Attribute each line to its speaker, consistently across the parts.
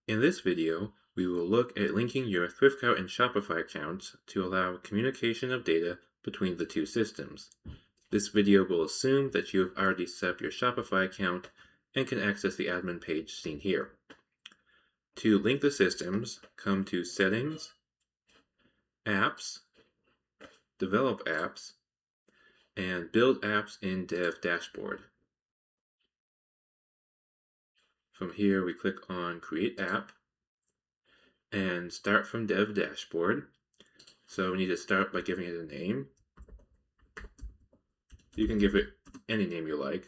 Speaker 1: In this video, we will look at linking your ThriftCart and Shopify accounts to allow communication of data between the two systems. This video will assume that you have already set up your Shopify account and can access the admin page seen here. To link the systems, come to Settings, Apps, Develop Apps, and Build Apps in Dev Dashboard. From here, we click on Create App and start from Dev Dashboard. So we need to start by giving it a name. You can give it any name you like.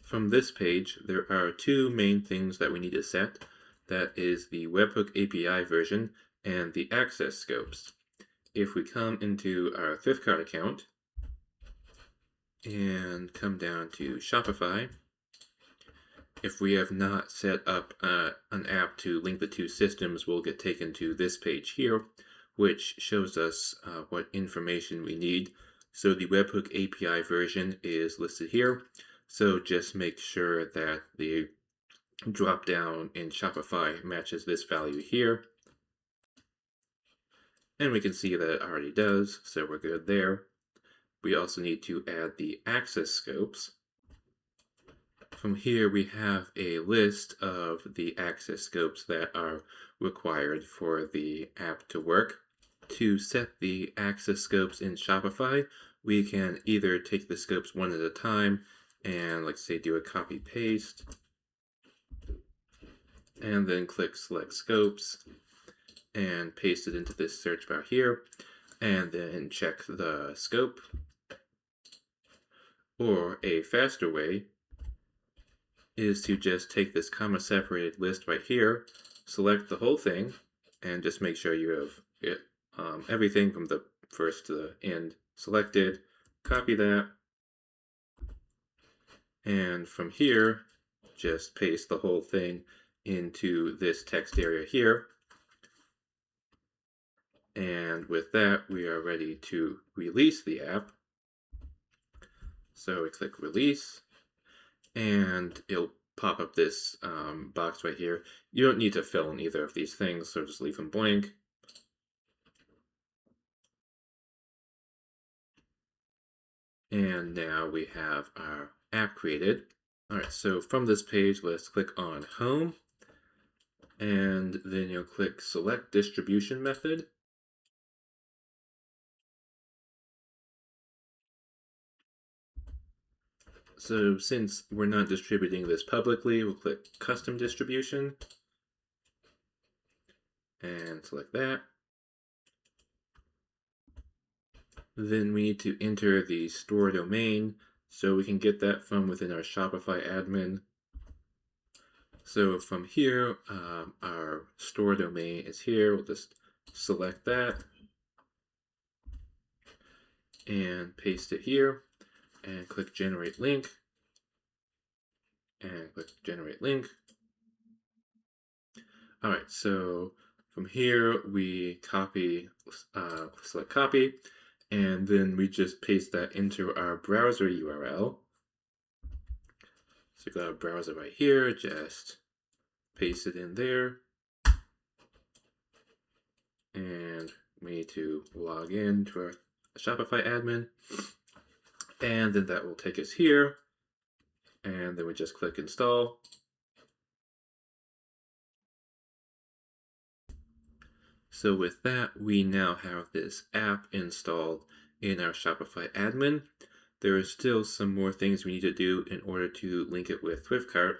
Speaker 1: From this page, there are two main things that we need to set. That is the webhook API version and the access scopes. If we come into our ThriftCart account and come down to Shopify, if we have not set up an app to link the two systems, we'll get taken to this page here, which shows us what information we need. So the webhook API version is listed here. So just make sure that the drop-down in Shopify matches this value here. And we can see that it already does, so we're good there. We also need to add the access scopes. From here, we have a list of the access scopes that are required for the app to work. To set the access scopes in Shopify, we can either take the scopes one at a time and, like, say, do a copy paste, and then click select scopes and paste it into this search bar here, and then check the scope. Or a faster way is to just take this comma separated list right here, select the whole thing, and just make sure you have it, everything from the first to the end selected, copy that, and from here, just paste the whole thing into this text area here. And with that, we are ready to release the app. So we click release, and it'll pop up this box right here. You don't need to fill in either of these things, so just leave them blank. And now we have our app created. All right, so from this page, let's click on Home, and then you'll click Select Distribution Method. So since we're not distributing this publicly, we'll click Custom Distribution and select that. Then we need to enter the store domain, so we can get that from within our Shopify admin. So from here, our store domain is here. We'll just select that and paste it here, and click Generate Link, and click Generate Link. All right, so from here we copy, select copy, and then we just paste that into our browser URL. So we've got a browser right here, just paste it in there. And we need to log in to our Shopify admin. And then that will take us here. And then we just click install. So with that, we now have this app installed in our Shopify admin. There are still some more things we need to do in order to link it with ThriftCart.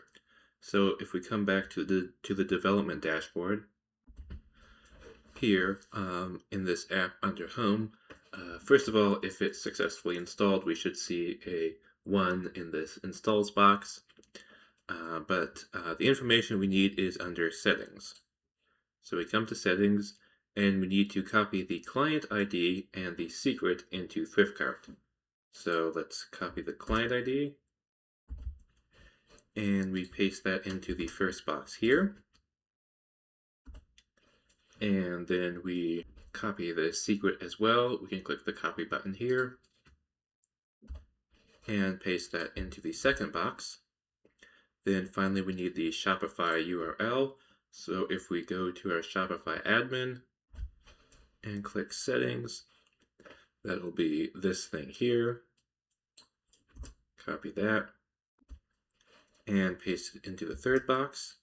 Speaker 1: So if we come back to the development dashboard, here in this app under Home, first of all, if it's successfully installed, we should see a 1 in this installs box. But the information we need is under Settings. So we come to Settings, and we need to copy the client ID and the secret into ThriftCart. So let's copy the client ID, and we paste that into the first box here. And then we copy the secret as well, we can click the copy button here and paste that into the second box. Then finally, we need the Shopify URL. So if we go to our Shopify admin and click settings, that'll be this thing here. Copy that and paste it into the third box.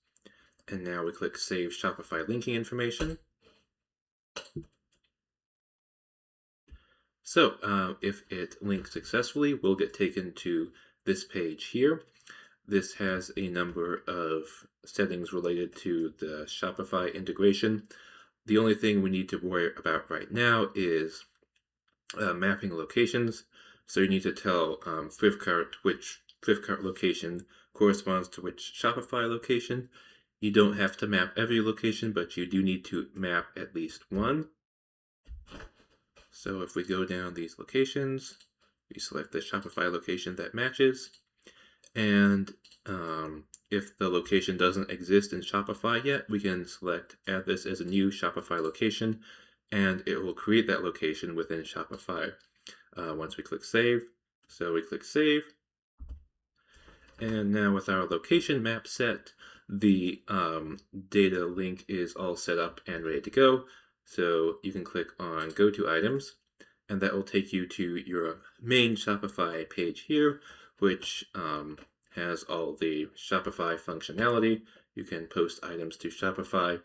Speaker 1: And now we click Save Shopify Linking Information. So if it links successfully, we'll get taken to this page here. This has a number of settings related to the Shopify integration. The only thing we need to worry about right now is mapping locations. So you need to tell ThriftCart which ThriftCart location corresponds to which Shopify location. You don't have to map every location, but you do need to map at least one. So if we go down these locations, we select the Shopify location that matches. And if the location doesn't exist in Shopify yet, we can select add this as a new Shopify location, and it will create that location within Shopify once we click save. So we click save. And now with our location map set, the data link is all set up and ready to go. So you can click on Go to Items, and that will take you to your main Shopify page here, which has all the Shopify functionality. You can post items to Shopify,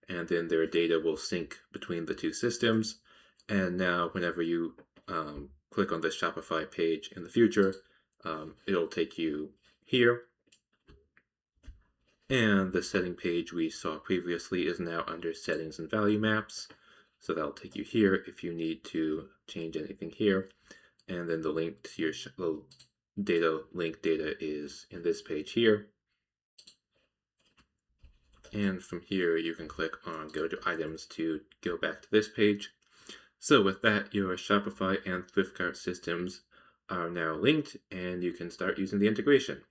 Speaker 1: and then their data will sync between the two systems. And now whenever you click on this Shopify page in the future, it'll take you here. And the setting page we saw previously is now under Settings and Value Maps. So that'll take you here if you need to change anything here. And then the link to your link data is in this page here. And from here, you can click on Go to Items to go back to this page. So with that, your Shopify and ThriftCart systems are now linked, and you can start using the integration.